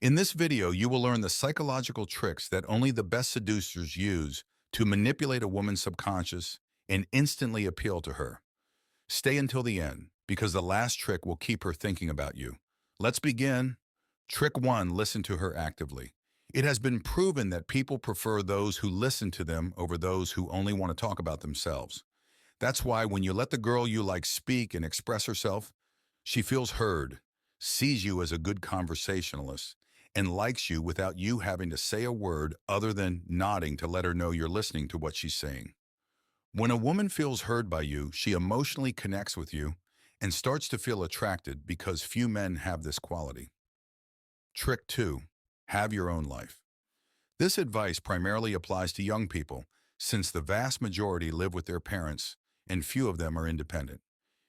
In this video, you will learn the psychological tricks that only the best seducers use to manipulate a woman's subconscious and instantly appeal to her. Stay until the end, because the last trick will keep her thinking about you. Let's begin. Trick 1, listen to her actively. It has been proven that people prefer those who listen to them over those who only want to talk about themselves. That's why when you let the girl you like speak and express herself, she feels heard, sees you as a good conversationalist, and likes you without you having to say a word other than nodding to let her know you're listening to what she's saying. When a woman feels heard by you, she emotionally connects with you and starts to feel attracted because few men have this quality. Trick 2, have your own life. This advice primarily applies to young people, since the vast majority live with their parents and few of them are independent.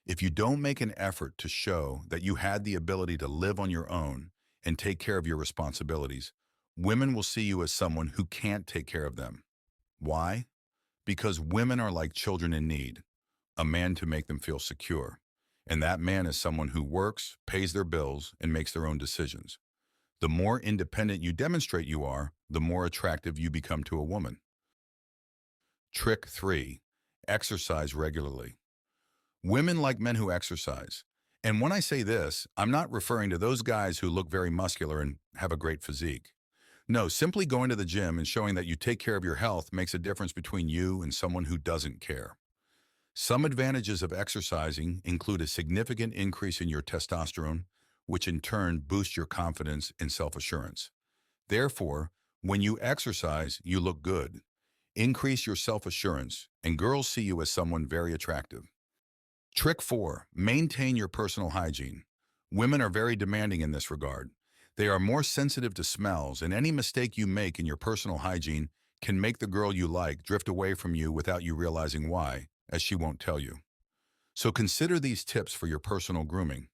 If you don't make an effort to show that you had the ability to live on your own and take care of your responsibilities, women will see you as someone who can't take care of them. Why? Because women are like children in need, a man to make them feel secure. And that man is someone who works, pays their bills, and makes their own decisions. The more independent you demonstrate you are, the more attractive you become to a woman. Trick 3, exercise regularly. Women like men who exercise. And when I say this, I'm not referring to those guys who look very muscular and have a great physique. No, simply going to the gym and showing that you take care of your health makes a difference between you and someone who doesn't care. Some advantages of exercising include a significant increase in your testosterone, which in turn boosts your confidence and self-assurance. Therefore, when you exercise, you look good. Increase your self-assurance, and girls see you as someone very attractive. Trick 4, maintain your personal hygiene. Women are very demanding in this regard. They are more sensitive to smells, and any mistake you make in your personal hygiene can make the girl you like drift away from you without you realizing why, as she won't tell you. So consider these tips for your personal grooming.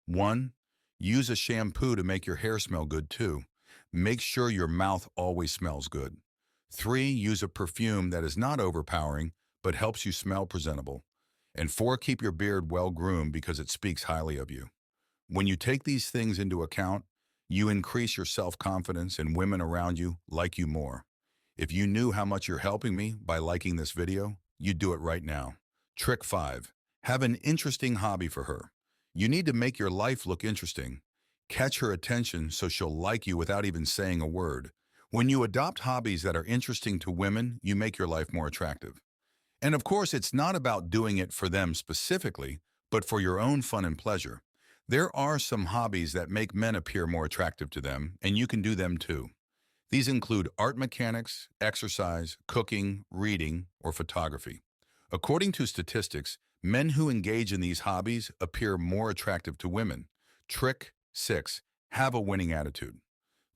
1. Use a shampoo to make your hair smell good too. Make sure your mouth always smells good. 3. Use a perfume that is not overpowering, but helps you smell presentable. And 4, keep your beard well groomed because it speaks highly of you. When you take these things into account, you increase your self-confidence and women around you like you more. If you knew how much you're helping me by liking this video, you'd do it right now. Trick 5, have an interesting hobby for her. You need to make your life look interesting. Catch her attention so she'll like you without even saying a word. When you adopt hobbies that are interesting to women, you make your life more attractive. And of course, it's not about doing it for them specifically, but for your own fun and pleasure. There are some hobbies that make men appear more attractive to them, and you can do them too. These include art mechanics, exercise, cooking, reading, or photography. According to statistics, men who engage in these hobbies appear more attractive to women. Trick 6, have a winning attitude.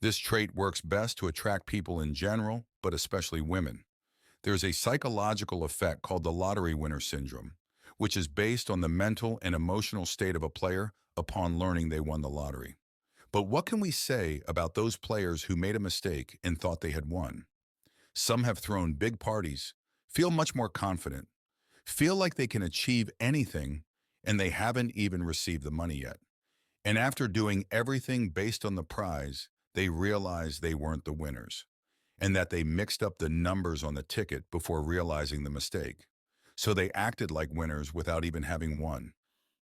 This trait works best to attract people in general, but especially women. There's a psychological effect called the lottery winner syndrome, which is based on the mental and emotional state of a player upon learning they won the lottery. But what can we say about those players who made a mistake and thought they had won? Some have thrown big parties, feel much more confident, feel like they can achieve anything, and they haven't even received the money yet. And after doing everything based on the prize, they realize they weren't the winners, and that they mixed up the numbers on the ticket before realizing the mistake. So they acted like winners without even having won.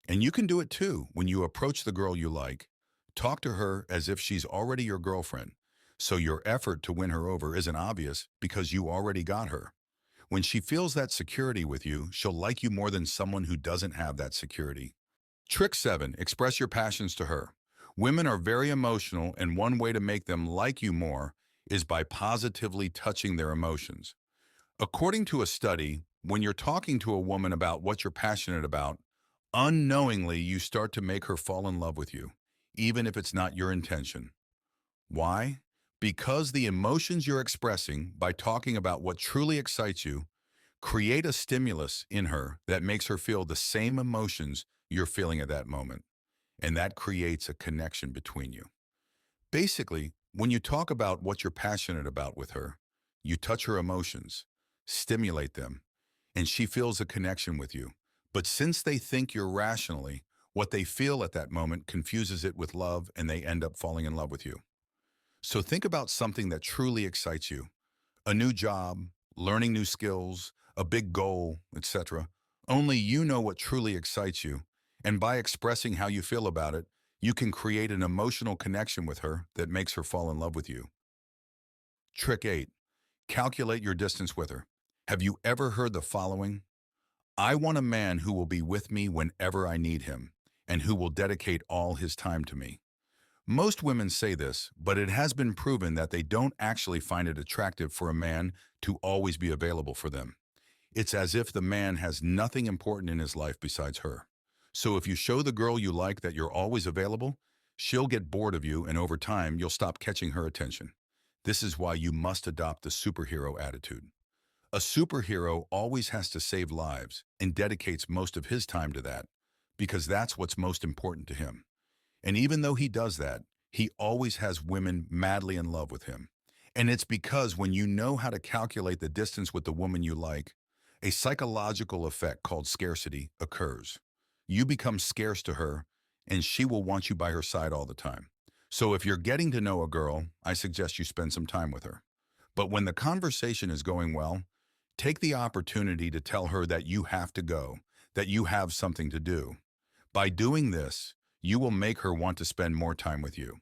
And you can do it too when you approach the girl you like. Talk to her as if she's already your girlfriend, so your effort to win her over isn't obvious because you already got her. When she feels that security with you, she'll like you more than someone who doesn't have that security. Trick 7, express your passions to her. Women are very emotional, and one way to make them like you more is by positively touching their emotions. According to a study, when you're talking to a woman about what you're passionate about, unknowingly you start to make her fall in love with you, even if it's not your intention. Why? Because the emotions you're expressing by talking about what truly excites you create a stimulus in her that makes her feel the same emotions you're feeling at that moment. And that creates a connection between you. Basically, when you talk about what you're passionate about with her, you touch her emotions, stimulate them, and she feels a connection with you. But since they think you're rationally, what they feel at that moment confuses it with love, and they end up falling in love with you. So think about something that truly excites you. A new job, learning new skills, a big goal, etc. Only you know what truly excites you. And by expressing how you feel about it, you can create an emotional connection with her that makes her fall in love with you. Trick 8. Calculate your distance with her. Have you ever heard the following? I want a man who will be with me whenever I need him, and who will dedicate all his time to me. Most women say this, but it has been proven that they don't actually find it attractive for a man to always be available for them. It's as if the man has nothing important in his life besides her. So if you show the girl you like that you're always available, she'll get bored of you, and over time you'll stop catching her attention. This is why you must adopt the superhero attitude. A superhero always has to save lives and dedicates most of his time to that, because that's what's most important to him. And even though he does that, he always has women madly in love with him. And it's because when you know how to calculate the distance with the woman you like, a psychological effect called scarcity occurs. You become scarce to her, and she will want you by her side all the time. So if you're getting to know a girl, I suggest you spend some time with her. But when the conversation is going well, take the opportunity to tell her that you have to go, that you have something to do. By doing this, you will make her want to spend more time with you.